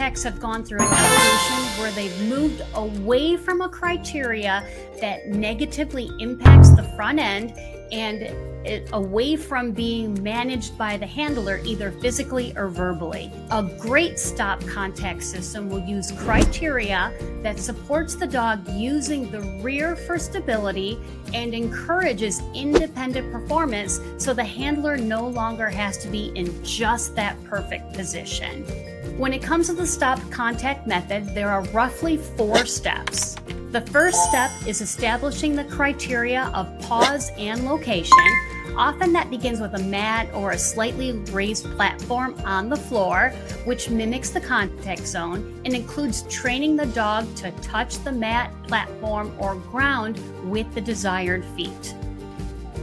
contacts have gone through an evolution where they've moved away from a criteria that negatively impacts the front end and away from being managed by the handler either physically or verbally. A great stop contact system will use criteria that supports the dog using the rear for stability and encourages independent performance so the handler no longer has to be in just that perfect position. When it comes to the stop contact method, there are roughly 4 steps. The first step is establishing the criteria of pause and location. Often that begins with a mat or a slightly raised platform on the floor, which mimics the contact zone and includes training the dog to touch the mat, platform, or ground with the desired feet.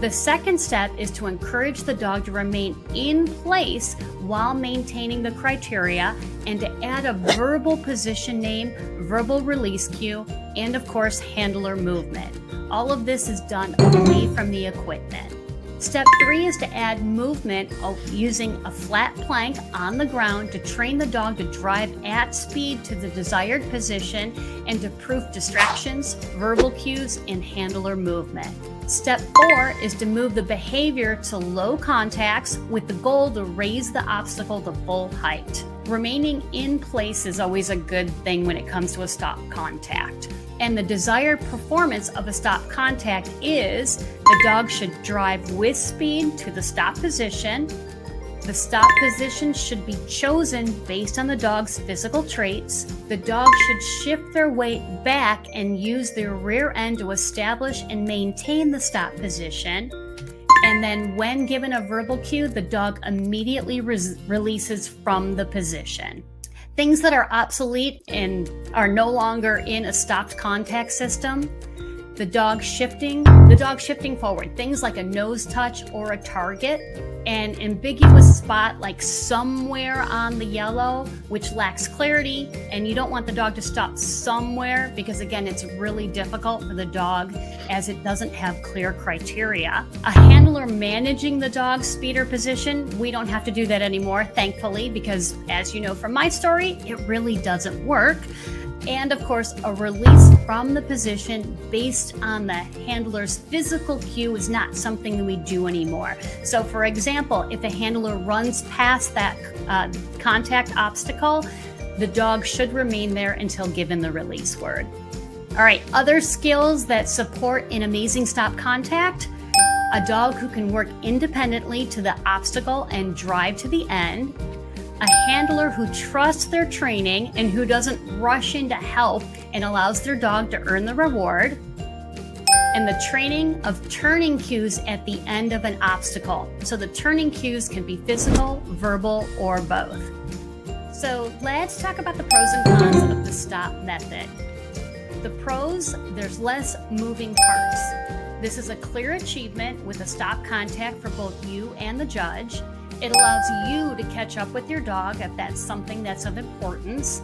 The second step is to encourage the dog to remain in place while maintaining the criteria and to add a verbal position name, verbal release cue, and of course, handler movement. All of this is done away from the equipment. Step 3 is to add movement using a flat plank on the ground to train the dog to drive at speed to the desired position and to prove distractions, verbal cues, and handler movement. Step 4 is to move the behavior to low contacts with the goal to raise the obstacle to full height. Remaining in place is always a good thing when it comes to a stop contact. And the desired performance of a stop contact is the dog should drive with speed to the stop position. The stop position should be chosen based on the dog's physical traits. The dog should shift their weight back and use their rear end to establish and maintain the stop position. And then when given a verbal cue, the dog immediately releases from the position. Things that are obsolete and are no longer in a stopped contact system: the dog shifting forward, things like a nose touch or a target, an ambiguous spot like somewhere on the yellow, which lacks clarity, and you don't want the dog to stop somewhere because again, it's really difficult for the dog as it doesn't have clear criteria. A handler managing the dog's speed or position, we don't have to do that anymore, thankfully, because as you know from my story, it really doesn't work. And of course, a release from the position based on the handler's physical cue is not something that we do anymore. So for example, if a handler runs past that contact obstacle, the dog should remain there until given the release word. All right, other skills that support an amazing stop contact: a dog who can work independently to the obstacle and drive to the end, a handler who trusts their training and who doesn't rush in to help and allows their dog to earn the reward, and the training of turning cues at the end of an obstacle. So the turning cues can be physical, verbal, or both. So let's talk about the pros and cons of the stop method. The pros: there's less moving parts. This is a clear achievement with a stop contact for both you and the judge. It allows you to catch up with your dog if that's something that's of importance.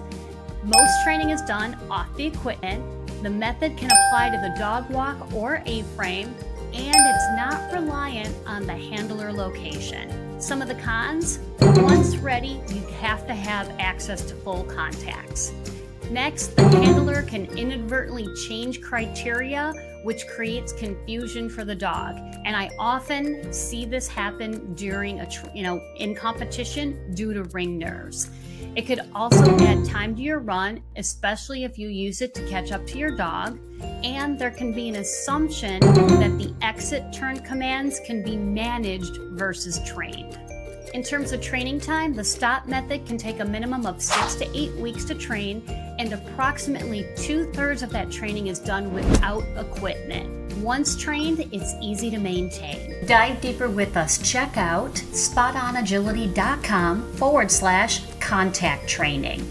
Most training is done off the equipment. The method can apply to the dog walk or A-frame, and it's not reliant on the handler location. Some of the cons: once ready, you have to have access to full contacts. Next, the handler can inadvertently change criteria, which creates confusion for the dog. And I often see this happen during in competition due to ring nerves. It could also add time to your run, especially if you use it to catch up to your dog. And there can be an assumption that the exit turn commands can be managed versus trained. In terms of training time, the stop method can take a minimum of 6 to 8 weeks to train, and approximately 2/3 of that training is done without equipment. Once trained, it's easy to maintain. Dive deeper with us. Check out spotonagility.com/contact training.